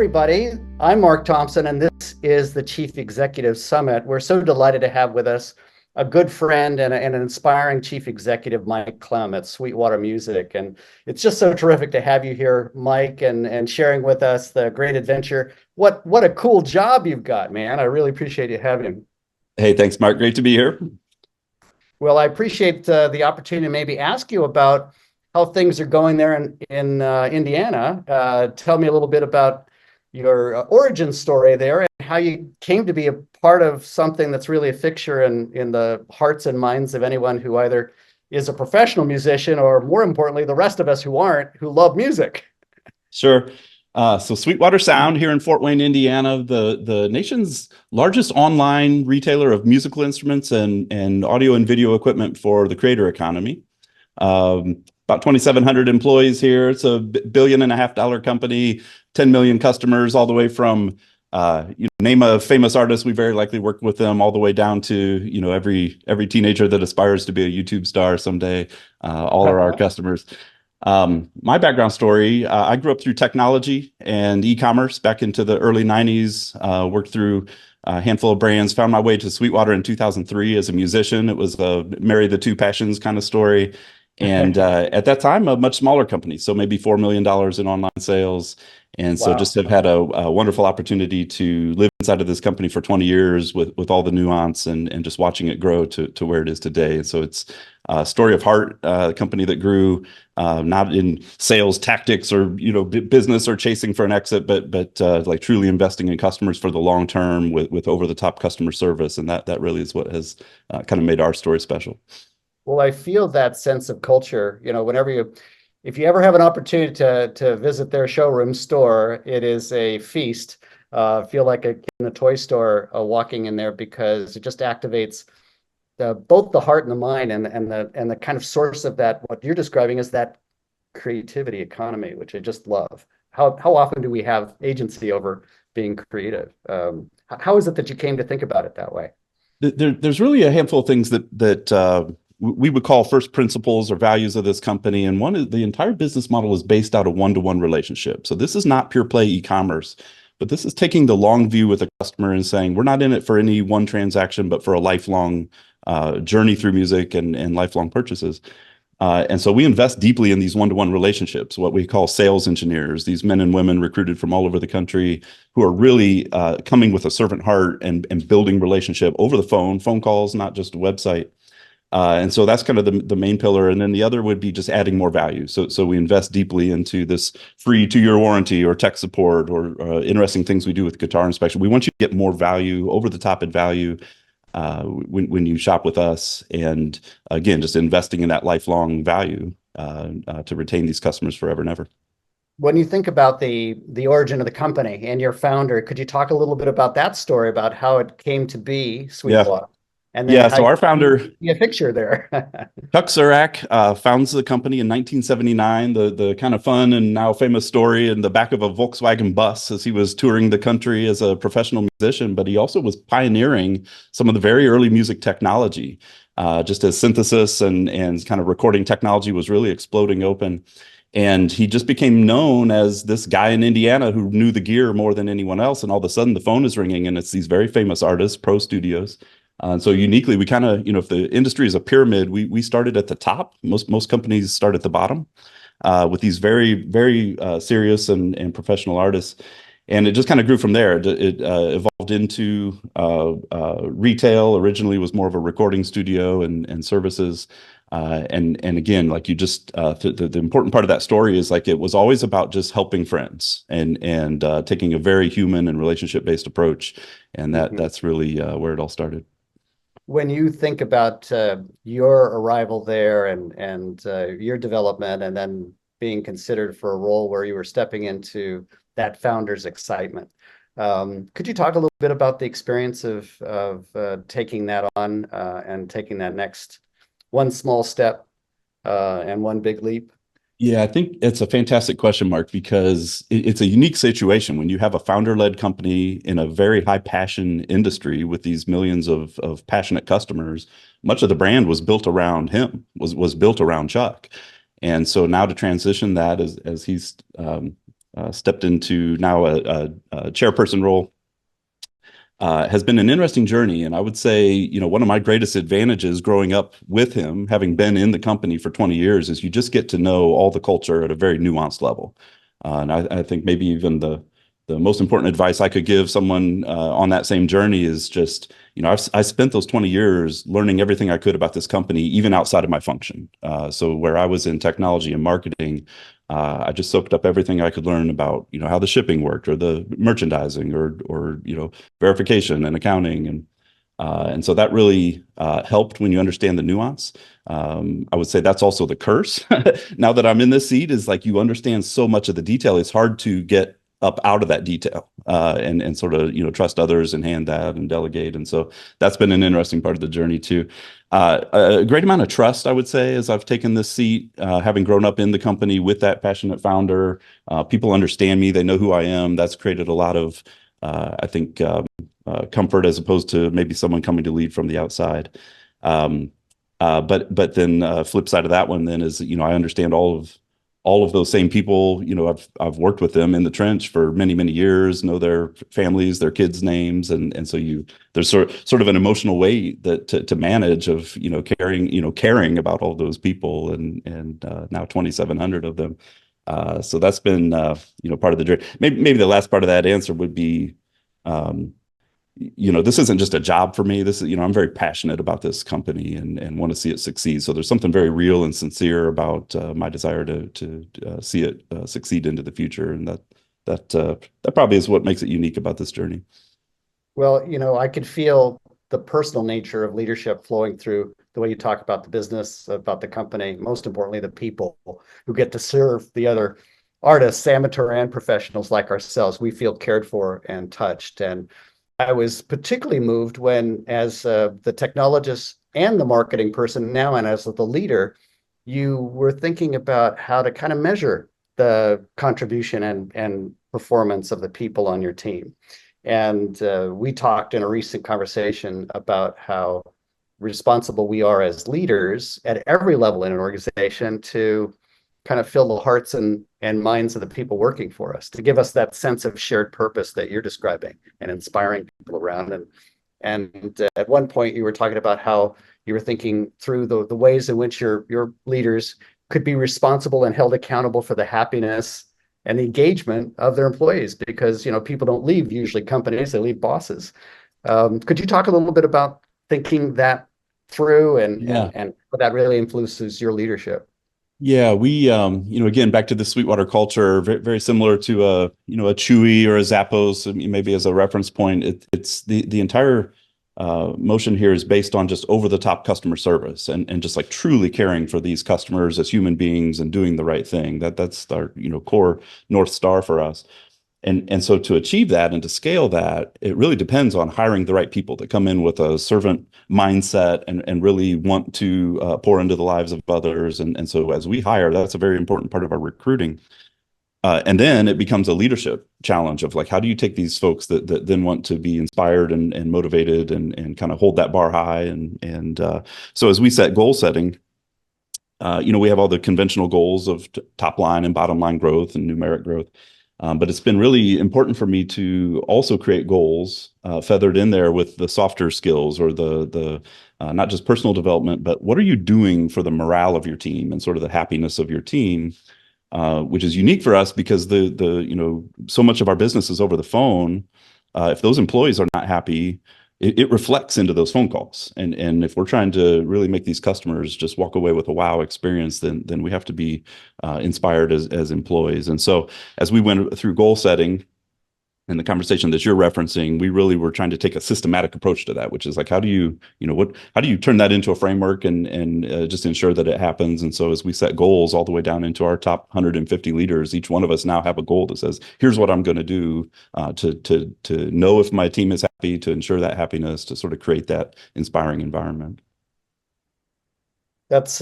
everybody. I'm Mark Thompson, and this is the Chief Executive Summit. We're so delighted to have with us a good friend and an inspiring Chief Executive, Mike Clem at Sweetwater Music. And it's just so terrific to have you here, Mike, and sharing with us the great adventure. What a cool job you've got, man. I really appreciate you having. Hey, thanks, Mark. Great to be here. Well, I appreciate the opportunity to maybe ask you about how things are going there in Indiana. Tell me a little bit about your origin story there and how you came to be a part of something that's really a fixture in the hearts and minds of anyone who either is a professional musician or, more importantly, the rest of us who aren't, who love music. Sure. So Sweetwater Sound here in Fort Wayne, Indiana, the nation's largest online retailer of musical instruments and audio and video equipment for the creator economy. About 2,700 employees here. It's a $1.5 billion company, 10 million customers, all the way from name a famous artist. We very likely worked with them all the way down to every teenager that aspires to be a YouTube star someday. All are our customers. My background story, I grew up through technology and e-commerce back into the early 90s, worked through a handful of brands, found my way to Sweetwater in 2003 as a musician. It was a marry the two passions kind of story. And at that time, a much smaller company, so maybe $4 million in online sales. And so just have had a wonderful opportunity to live inside of this company for 20 years with all the nuance and just watching it grow to where it is today. And so it's a story of heart, a company that grew not in sales tactics or business or chasing for an exit, but like truly investing in customers for the long term with over-the-top customer service. And that really is what has kind of made our story special. Well, I feel that sense of culture, if you ever have an opportunity to visit their showroom store, it is a feast. Feel like a kid in a toy store walking in there because it just activates both the heart and the mind and the kind of source of that. What you're describing is that creativity economy, which I just love. How often do we have agency over being creative? How is it that you came to think about it that way? There's really a handful of things that we would call first principles or values of this company. And one is the entire business model is based out of one-to-one relationship. So this is not pure play e-commerce, but this is taking the long view with the customer and saying, we're not in it for any one transaction, but for a lifelong journey through music and lifelong purchases. And so we invest deeply in these one-to-one relationships, what we call sales engineers, these men and women recruited from all over the country who are really coming with a servant heart and building relationship over the phone calls, not just a website. And so that's kind of the main pillar. And then the other would be just adding more value. So we invest deeply into this free 2-year warranty or tech support or interesting things we do with guitar inspection. We want you to get more value, over the top in value when you shop with us. And again, just investing in that lifelong value to retain these customers forever and ever. When you think about the origin of the company and your founder, could you talk a little bit about that story, about how it came to be Sweetwater? Yeah. And then So our founder, be a picture there. Chuck Surack founds the company in 1979. The kind of fun and now famous story in the back of a Volkswagen bus as he was touring the country as a professional musician, but he also was pioneering some of the very early music technology, just as synthesis and kind of recording technology was really exploding open. And he just became known as this guy in Indiana who knew the gear more than anyone else. And all of a sudden the phone is ringing and it's these very famous artists, pro studios. And so uniquely, we kind of, if the industry is a pyramid, we started at the top. Most companies start at the bottom with these very, very serious and professional artists. And it just kind of grew from there. It evolved into retail. Originally was more of a recording studio and services. And again, like the important part of that story is like it was always about just helping friends and taking a very human and relationship-based approach. And that's really where it all started. When you think about your arrival there and your development and then being considered for a role where you were stepping into that founder's excitement, could you talk a little bit about the experience of taking that on and taking that next one small step and one big leap? Yeah, I think it's a fantastic question, Mark, because it's a unique situation when you have a founder-led company in a very high passion industry with these millions of passionate customers. Much of the brand was built around him, was built around Chuck. And so now to transition that as he's stepped into now a chairperson role. Has been an interesting journey. And I would say, one of my greatest advantages growing up with him, having been in the company for 20 years, is you just get to know all the culture at a very nuanced level. And I think maybe even the most important advice I could give someone on that same journey is just, I spent those 20 years learning everything I could about this company, even outside of my function. So where I was in technology and marketing, I just soaked up everything I could learn about, how the shipping worked, or the merchandising, or verification and accounting, and so that really helped when you understand the nuance. I would say that's also the curse. Now that I'm in this seat, is like you understand so much of the detail, it's hard to get up out of that detail and sort of trust others and hand that and delegate. And so that's been an interesting part of the journey too. A great amount of trust, I would say, as I've taken this seat, having grown up in the company with that passionate founder. People understand me; they know who I am. That's created a lot of, I think, comfort, as opposed to maybe someone coming to lead from the outside. But then flip side of that one then is, I understand all of those same people. I've worked with them in the trench for many, many years, know their families, their kids' names, and so there's sort of an emotional weight that to manage of caring about all those people, and now 2,700 of them. So that's been part of the journey. Maybe the last part of that answer would be, this isn't just a job for me. This is, I'm very passionate about this company and want to see it succeed. So there's something very real and sincere about my desire to see it succeed into the future, and that probably is what makes it unique about this journey. Well, I could feel the personal nature of leadership flowing through the way you talk about the business, about the company, most importantly, the people who get to serve the other artists, amateur and professionals like ourselves. We feel cared for and touched. And I was particularly moved when, as the technologist and the marketing person now, and as the leader, you were thinking about how to kind of measure the contribution and performance of the people on your team. And we talked in a recent conversation about how responsible we are as leaders at every level in an organization to kind of fill the hearts and minds of the people working for us, to give us that sense of shared purpose that you're describing and inspiring people around. And at one point you were talking about how you were thinking through the ways in which your leaders could be responsible and held accountable for the happiness and the engagement of their employees, because people don't leave usually companies, they leave bosses. Could you talk a little bit about thinking that through and how that really influences your leadership? Yeah, we, again, back to the Sweetwater culture, very, very similar to a Chewy or a Zappos, maybe as a reference point. It's the entire motion here is based on just over the top customer service and just like truly caring for these customers as human beings and doing the right thing. That's our core North Star for us. And so to achieve that and to scale that, it really depends on hiring the right people that come in with a servant mindset and really want to pour into the lives of others. And so as we hire, that's a very important part of our recruiting. And then it becomes a leadership challenge of like, how do you take these folks that then want to be inspired and motivated and kind of hold that bar high? And so as we set goal setting, we have all the conventional goals of top line and bottom line growth and numeric growth. But it's been really important for me to also create goals feathered in there with the softer skills, or the not just personal development, but what are you doing for the morale of your team and sort of the happiness of your team, which is unique for us because the so much of our business is over the phone. If those employees are not happy, it reflects into those phone calls. And if we're trying to really make these customers just walk away with a wow experience, then we have to be inspired as employees. And so as we went through goal setting and the conversation that you're referencing, we really were trying to take a systematic approach to that, which is like, how do you turn that into a framework and just ensure that it happens? And so as we set goals all the way down into our top 150 leaders, each one of us now have a goal that says, here's what I'm going to do to know if my team is happy, to ensure that happiness, to sort of create that inspiring environment. That's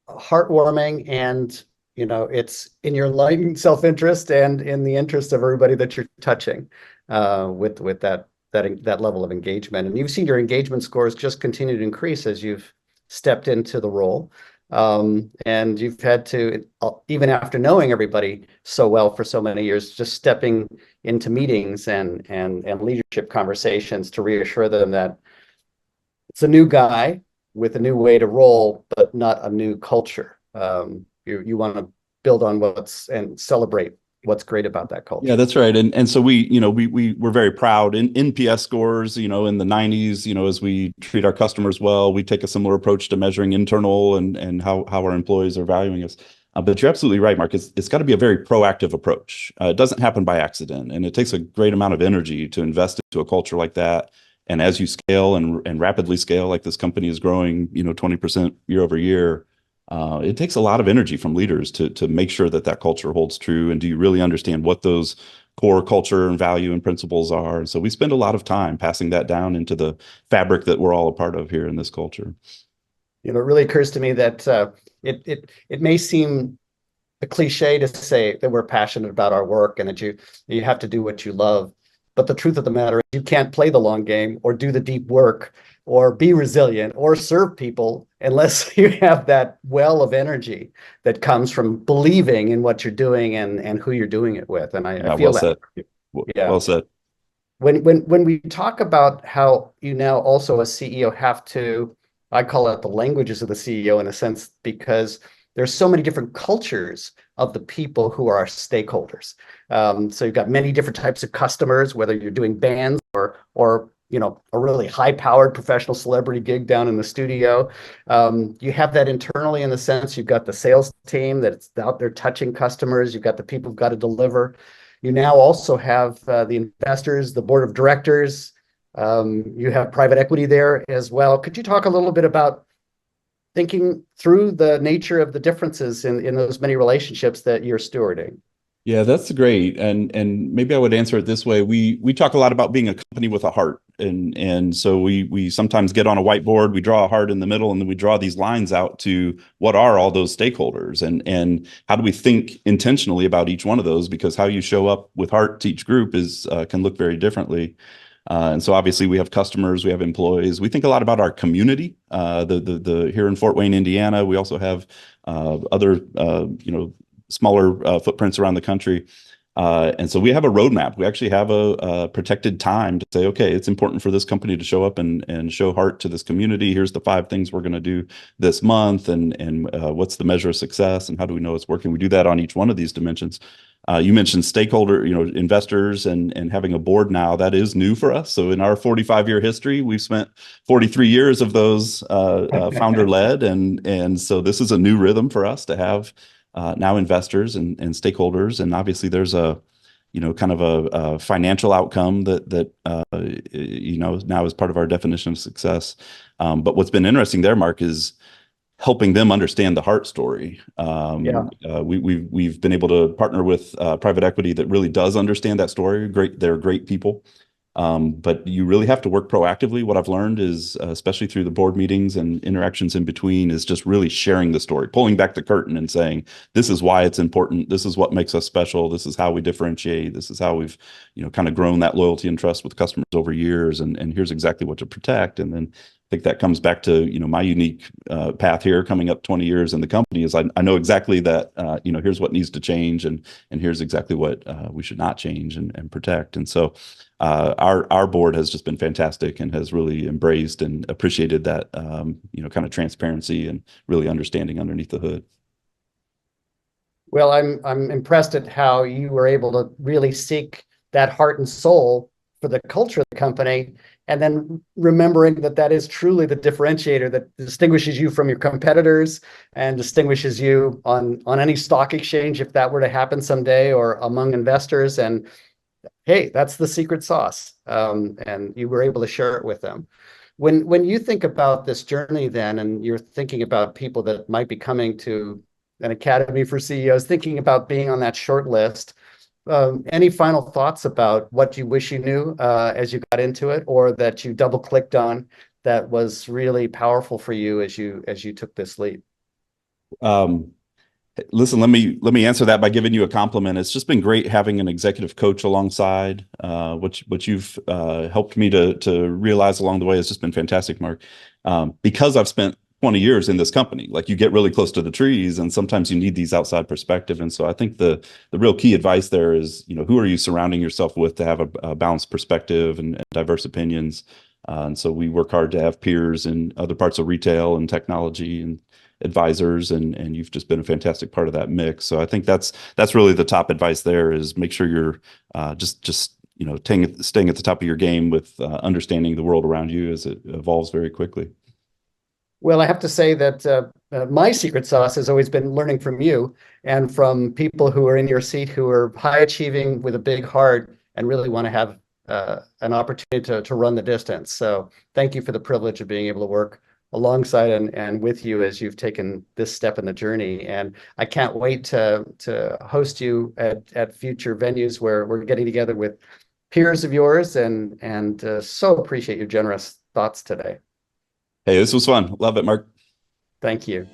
heartwarming, and it's in your enlightened self-interest and in the interest of everybody that you're touching with that level of engagement. And you've seen your engagement scores just continue to increase as you've stepped into the role. And you've had to, even after knowing everybody so well for so many years, just stepping into meetings and leadership conversations to reassure them that it's a new guy with a new way to roll, but not a new culture. You want to build on and celebrate what's great about that culture. Yeah, that's right. And so we're very proud in NPS scores, in the 90s, as we treat our customers well, we take a similar approach to measuring internal and how our employees are valuing us. But you're absolutely right, Mark. It's got to be a very proactive approach. It doesn't happen by accident, and it takes a great amount of energy to invest into a culture like that. And as you scale and rapidly scale, like this company is growing, 20% year over year, it takes a lot of energy from leaders to make sure that culture holds true. And do you really understand what those core culture and value and principles are? And so we spend a lot of time passing that down into the fabric that we're all a part of here in this culture. It really occurs to me that it may seem a cliche to say that we're passionate about our work and that you have to do what you love. But the truth of the matter is you can't play the long game or do the deep work or be resilient or serve people unless you have that well of energy that comes from believing in what you're doing and who you're doing it with. And I feel well that. said. Yeah. Well said. When we talk about how you now also as CEO have to, I call it the languages of the CEO in a sense, because there's so many different cultures of the people who are our stakeholders. So you've got many different types of customers, whether you're doing bands or a really high-powered professional celebrity gig down in the studio. You have that internally in the sense you've got the sales team that's out there touching customers. You've got the people who've got to deliver. You now also have the investors, the board of directors. You have private equity there as well. Could you talk a little bit about thinking through the nature of the differences in those many relationships that you're stewarding? Yeah, that's great. And maybe I would answer it this way. We talk a lot about being a company with a heart. And so we sometimes get on a whiteboard, we draw a heart in the middle, and then we draw these lines out to what are all those stakeholders and how do we think intentionally about each one of those, because how you show up with heart to each group can look very differently. And so obviously we have customers, we have employees. We think a lot about our community. Here in Fort Wayne, Indiana, we also have other smaller footprints around the country. And so we have a roadmap. We actually have a protected time to say, okay, it's important for this company to show up and show heart to this community. Here's the 5 things we're going to do this month, and what's the measure of success, and how do we know it's working? We do that on each one of these dimensions. You mentioned stakeholder, investors and having a board now. That is new for us. So in our 45-year history, we've spent 43 years of those founder-led, and so this is a new rhythm for us to have now investors and stakeholders. And obviously there's a kind of a financial outcome that now is part of our definition of success. But what's been interesting there, Mark, is helping them understand the heart story. We've been able to partner with private equity that really does understand that story. They're great people. But you really have to work proactively. What I've learned is, especially through the board meetings and interactions in between, is just really sharing the story, pulling back the curtain and saying, this is why it's important. This is what makes us special. This is how we differentiate. This is how we've, kind of grown that loyalty and trust with customers over years. And here's exactly what to protect. And then I think that comes back to, my unique path here coming up 20 years in the company is I know exactly that, here's what needs to change and here's exactly what we should not change and protect. And so our board has just been fantastic and has really embraced and appreciated that, kind of transparency and really understanding underneath the hood. Well, I'm impressed at how you were able to really seek that heart and soul for the culture of the company, and then remembering that is truly the differentiator that distinguishes you from your competitors and distinguishes you on any stock exchange if that were to happen someday, or among investors. And hey, that's the secret sauce. And you were able to share it with them. When you think about this journey then, and you're thinking about people that might be coming to an academy for CEOs, thinking about being on that short list, any final thoughts about what you wish you knew as you got into it, or that you double clicked on that was really powerful for you as you took this leap? Listen, let me answer that by giving you a compliment. It's just been great having an executive coach alongside. What you've helped me to realize along the way has just been fantastic, Mark. Because I've spent 20 years in this company. Like you get really close to the trees, and sometimes you need these outside perspective. And so I think the real key advice there is, who are you surrounding yourself with to have a balanced perspective and diverse opinions? And so we work hard to have peers in other parts of retail and technology and advisors, and you've just been a fantastic part of that mix. So I think that's really the top advice there, is make sure you're just staying at the top of your game with understanding the world around you as it evolves very quickly. Well, I have to say that my secret sauce has always been learning from you and from people who are in your seat, who are high achieving with a big heart and really want to have an opportunity to run the distance. So thank you for the privilege of being able to work alongside and with you as you've taken this step in the journey. And I can't wait to host you at future venues where we're getting together with peers of yours, and so appreciate your generous thoughts today. Hey, this was fun. Love it, Mark. Thank you.